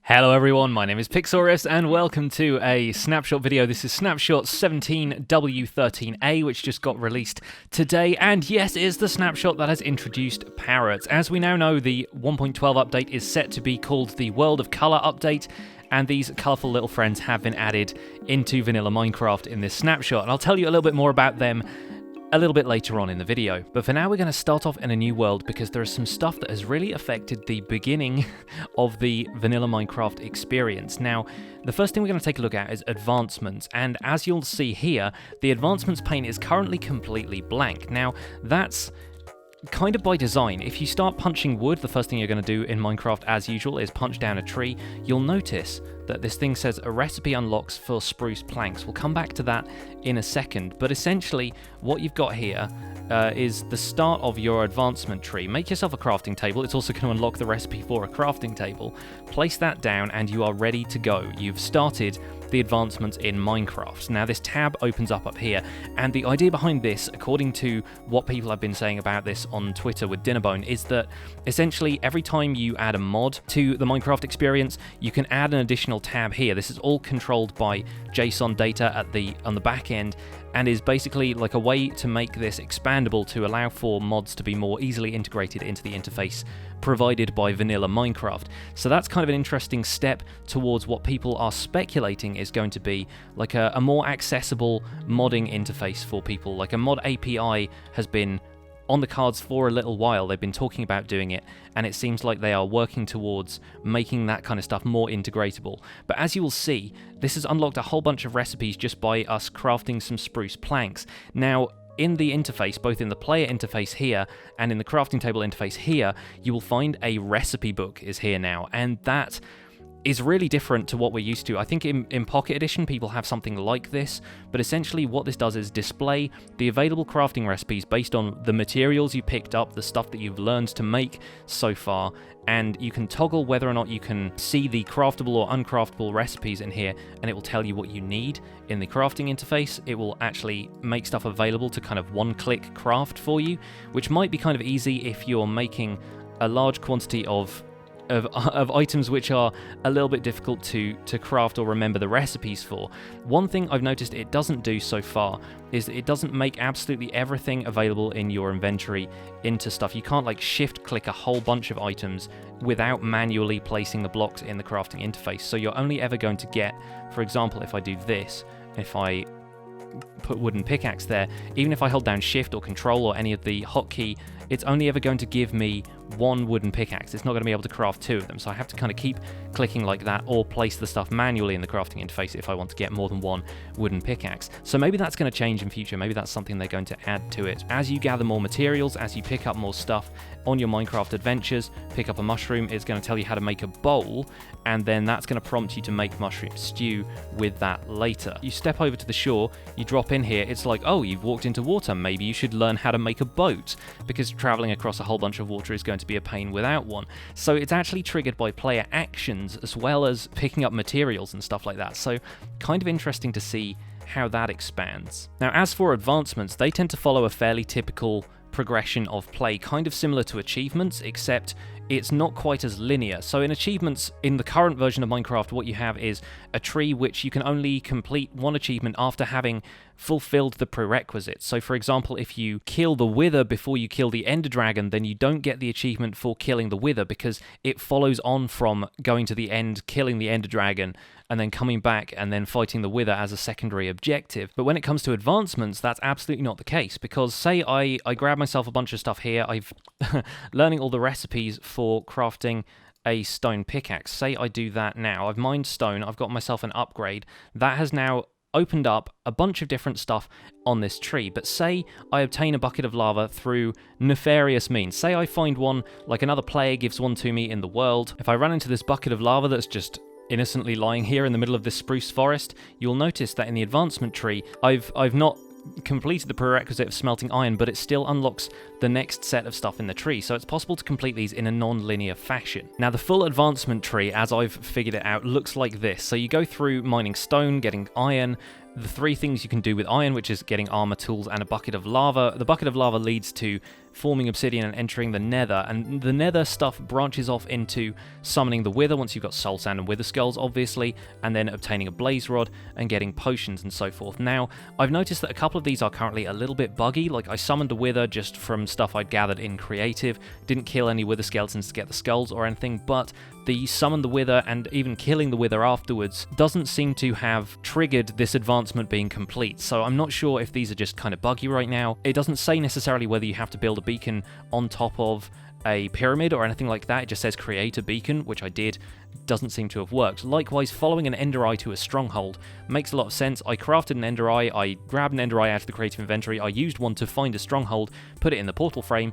Hello everyone, my name is Pixlriffs and welcome to a snapshot video. This is snapshot 17w13a, which just got released today, and yes, it is the snapshot that has introduced Parrots. As we now know, the 1.12 update is set to be called the World of Color update, and these colourful little friends have been added into vanilla Minecraft in this snapshot, and I'll tell you a little bit more about them a little bit later on in the video. But for now, we're going to start off in a new world because there is some stuff that has really affected the beginning of the vanilla Minecraft experience. Now, the first thing we're going to take a look at is advancements, and as you'll see here, the advancements pane is currently completely blank. Now, that's kind of by design. If you start punching wood, the first thing you're going to do in Minecraft as usual is punch down a tree. You'll notice that this thing says a recipe unlocks for spruce planks. We'll come back to that in a second, but essentially what you've got here is the start of your advancement tree. Make yourself a crafting table. It's also going to unlock the recipe for a crafting table. Place that down and you are ready to go. You've started the advancements in Minecraft. Now this tab opens up here, and the idea behind this, according to what people have been saying about this on Twitter with Dinnerbone, is that essentially every time you add a mod to the Minecraft experience, you can add an additional tab here. This is all controlled by JSON data on the back end, and is basically like a way to make this expandable to allow for mods to be more easily integrated into the interface provided by vanilla Minecraft. So that's kind of an interesting step towards what people are speculating is going to be like a more accessible modding interface for people. Like a mod API has been on the cards for a little while. They've been talking about doing it, and it seems like they are working towards making that kind of stuff more integratable. But as you will see, this has unlocked a whole bunch of recipes just by us crafting some spruce planks. Now, in the interface, both in the player interface here and in the crafting table interface here, you will find a recipe book is here now, and that is really different to what we're used to. I think in Pocket Edition people have something like this, but essentially what this does is display the available crafting recipes based on the materials you picked up, the stuff that you've learned to make so far, and you can toggle whether or not you can see the craftable or uncraftable recipes in here, and it will tell you what you need in the crafting interface. It will actually make stuff available to kind of one-click craft for you, which might be kind of easy if you're making a large quantity of items which are a little bit difficult to craft or remember the recipes for. One thing I've noticed it doesn't do so far is that it doesn't make absolutely everything available in your inventory into stuff. You can't like shift click a whole bunch of items without manually placing the blocks in the crafting interface. So you're only ever going to get, for example, if I do this, if I put wooden pickaxe there, even if I hold down shift or control or any of the hotkey, it's only ever going to give me one wooden pickaxe. It's not going to be able to craft two of them, so I have to kind of keep clicking like that or place the stuff manually in the crafting interface if I want to get more than one wooden pickaxe. So maybe that's going to change in future. Maybe that's something they're going to add to it. As you gather more materials, as you pick up more stuff on your Minecraft adventures, pick up a mushroom, it's going to tell you how to make a bowl, and then that's going to prompt you to make mushroom stew with that later. You step over to the shore, you drop in here, it's like, oh, you've walked into water, maybe you should learn how to make a boat, because traveling across a whole bunch of water is going to be a pain without one. So it's actually triggered by player actions as well as picking up materials and stuff like that. So kind of interesting to see how that expands. Now, as for advancements, they tend to follow a fairly typical progression of play, kind of similar to achievements, except it's not quite as linear. So in achievements, in the current version of Minecraft, what you have is a tree which you can only complete one achievement after having fulfilled the prerequisites. So for example, if you kill the Wither before you kill the Ender Dragon, then you don't get the achievement for killing the Wither because it follows on from going to the end, killing the Ender Dragon, and then coming back and then fighting the Wither as a secondary objective. But when it comes to advancements, that's absolutely not the case, because say I grab myself a bunch of stuff here, I've learning all the recipes for crafting a stone pickaxe. Say I do that now, I've mined stone, I've got myself an upgrade, that has now opened up a bunch of different stuff on this tree. But say I obtain a bucket of lava through nefarious means. Say I find one, like another player gives one to me in the world. If I run into this bucket of lava that's just innocently lying here in the middle of this spruce forest, you'll notice that in the advancement tree, I've not completed the prerequisite of smelting iron, but it still unlocks the next set of stuff in the tree, so it's possible to complete these in a non-linear fashion. Now, the full advancement tree, as I've figured it out, looks like this. So you go through mining stone, getting iron, the 3 things you can do with iron, which is getting armor, tools, and a bucket of lava. The bucket of lava leads to forming obsidian and entering the nether, and the nether stuff branches off into summoning the wither once you've got soul sand and wither skulls, obviously, and then obtaining a blaze rod and getting potions and so forth. Now, I've noticed that a couple of these are currently a little bit buggy. Like, I summoned a wither just from stuff I'd gathered in creative, didn't kill any wither skeletons to get the skulls or anything, but the summon the wither and even killing the wither afterwards doesn't seem to have triggered this advancement being complete. So I'm not sure if these are just kind of buggy right now. It doesn't say necessarily whether you have to build a beacon on top of a pyramid or anything like that. It just says create a beacon, which I did. Doesn't seem to have worked. Likewise, following an ender eye to a stronghold makes a lot of sense. I crafted an ender eye, I grabbed an ender eye out of the creative inventory, I used one to find a stronghold, put it in the portal frame.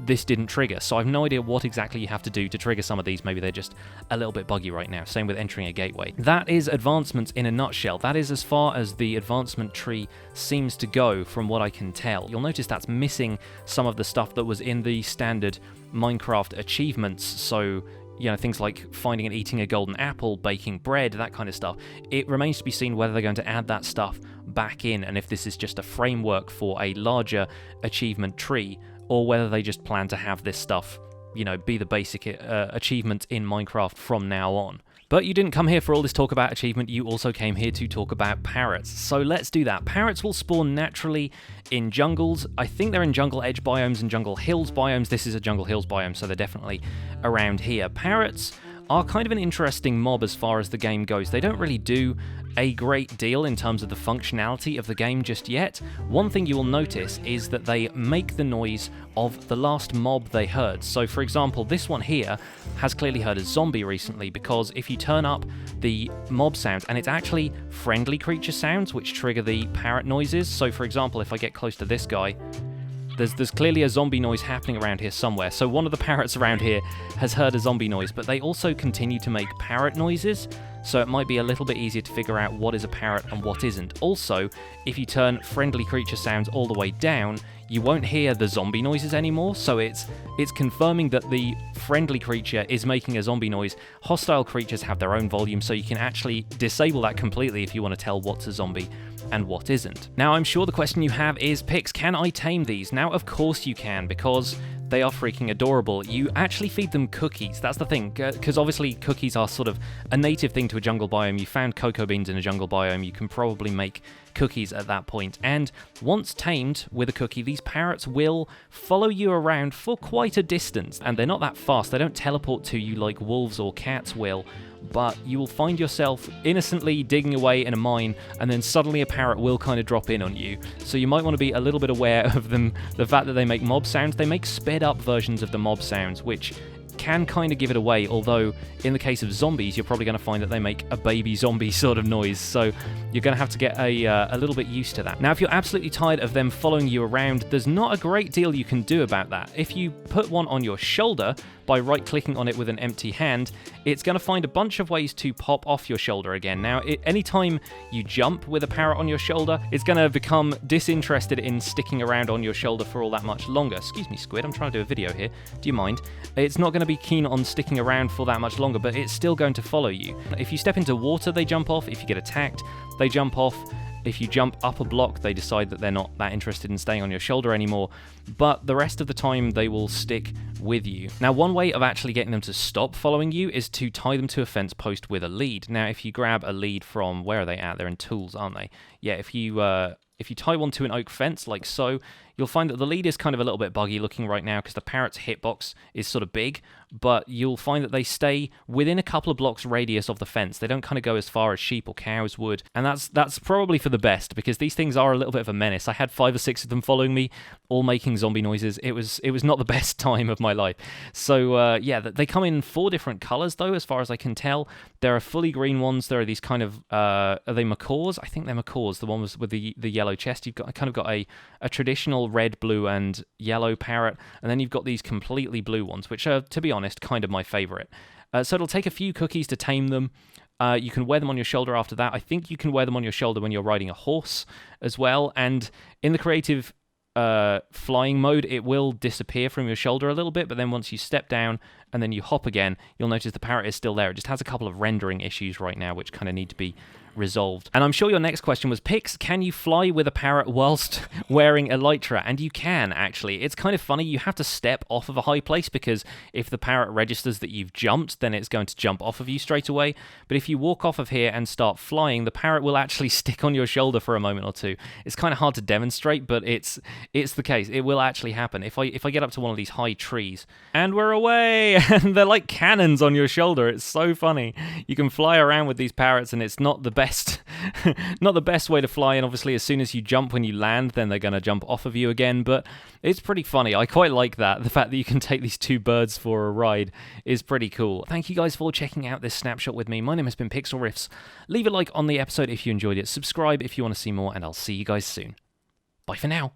This didn't trigger, so I have no idea what exactly you have to do to trigger some of these. Maybe they're just a little bit buggy right now. Same with entering a gateway. That is advancements in a nutshell. That is as far as the advancement tree seems to go from what I can tell. You'll notice that's missing some of the stuff that was in the standard Minecraft achievements, so you know, things like finding and eating a golden apple, baking bread, that kind of stuff. It remains to be seen whether they're going to add that stuff back in, and if this is just a framework for a larger achievement tree, or whether they just plan to have this stuff, you know, be the basic achievement in Minecraft from now on. But you didn't come here for all this talk about achievement, you also came here to talk about parrots. So let's do that. Parrots will spawn naturally in jungles. I think they're in jungle edge biomes and jungle hills biomes. This is a jungle hills biome, so they're definitely around here. Parrots are kind of an interesting mob as far as the game goes. They don't really do a great deal in terms of the functionality of the game just yet. One thing you will notice is that they make the noise of the last mob they heard. So for example, this one here has clearly heard a zombie recently, because if you turn up the mob sounds, and it's actually friendly creature sounds which trigger the parrot noises. So for example, if I get close to this guy, there's clearly a zombie noise happening around here somewhere. So one of the parrots around here has heard a zombie noise, but they also continue to make parrot noises, so it might be a little bit easier to figure out what is a parrot and what isn't. Also, if you turn friendly creature sounds all the way down, you won't hear the zombie noises anymore, so it's confirming that the friendly creature is making a zombie noise. Hostile creatures have their own volume, so you can actually disable that completely if you want to tell what's a zombie and what isn't. Now, I'm sure the question you have is, Pix, can I tame these? Now, of course you can, because they are freaking adorable. You actually feed them cookies. That's the thing, because obviously cookies are sort of a native thing to a jungle biome. You found cocoa beans in a jungle biome, you can probably make cookies at that point. And once tamed with a cookie, these parrots will follow you around for quite a distance. And they're not that fast. They don't teleport to you like wolves or cats will. But you will find yourself innocently digging away in a mine, and then suddenly a parrot will kind of drop in on you. So you might want to be a little bit aware of them, the fact that they make mob sounds. They make sped up versions of the mob sounds, which can kind of give it away, although in the case of zombies, you're probably going to find that they make a baby zombie sort of noise, so you're going to have to get a little bit used to that. Now, if you're absolutely tired of them following you around, there's not a great deal you can do about that. If you put one on your shoulder, by right-clicking on it with an empty hand, it's going to find a bunch of ways to pop off your shoulder again. Now, anytime you jump with a parrot on your shoulder, it's going to become disinterested in sticking around on your shoulder for all that much longer. Excuse me, Squid, I'm trying to do a video here. Do you mind? It's not going to be keen on sticking around for that much longer, but it's still going to follow you. If you step into water, they jump off. If you get attacked, they jump off. If you jump up a block, they decide that they're not that interested in staying on your shoulder anymore, but the rest of the time they will stick with you. Now, one way of actually getting them to stop following you is to tie them to a fence post with a lead. Now, if you grab a lead from, where are they at? They're in tools, aren't they? Yeah, if you tie one to an oak fence like so, you'll find that the lead is kind of a little bit buggy looking right now because the parrot's hitbox is sort of big, but you'll find that they stay within a couple of blocks radius of the fence. They don't kind of go as far as sheep or cows would, and that's probably for the best, because these things are a little bit of a menace. I had 5 or 6 of them following me, all making zombie noises. It was not the best time of my life. So yeah, they come in 4 different colors though, as far as I can tell. There are fully green ones. There are these kind of are they macaws? I think they're macaws. The one with the yellow chest. You've got a traditional red, blue, and yellow parrot, and then you've got these completely blue ones, which are, to be honest, kind of my favorite. So it'll take a few cookies to tame them. You can wear them on your shoulder after that. I think you can wear them on your shoulder when you're riding a horse as well, and in the creative flying mode, it will disappear from your shoulder a little bit, but then once you step down and then you hop again, you'll notice the parrot is still there. It just has a couple of rendering issues right now, which kind of need to be resolved. And I'm sure your next question was, Pix, can you fly with a parrot whilst wearing elytra? And you can, actually. It's kind of funny. You have to step off of a high place, because if the parrot registers that you've jumped, then it's going to jump off of you straight away. But if you walk off of here and start flying, the parrot will actually stick on your shoulder for a moment or two. It's kind of hard to demonstrate, but it's the case. It will actually happen. If I get up to one of these high trees, and we're away, and they're like cannons on your shoulder. It's so funny. You can fly around with these parrots, and it's not the best not the best way to fly, and obviously as soon as you jump when you land, then they're going to jump off of you again, but it's pretty funny. I quite like that. The fact that you can take these two birds for a ride is pretty cool. Thank you guys for checking out this snapshot with me. My name has been Pixlriffs. Leave a like on the episode if you enjoyed it, subscribe if you want to see more, and I'll see you guys soon. Bye for now.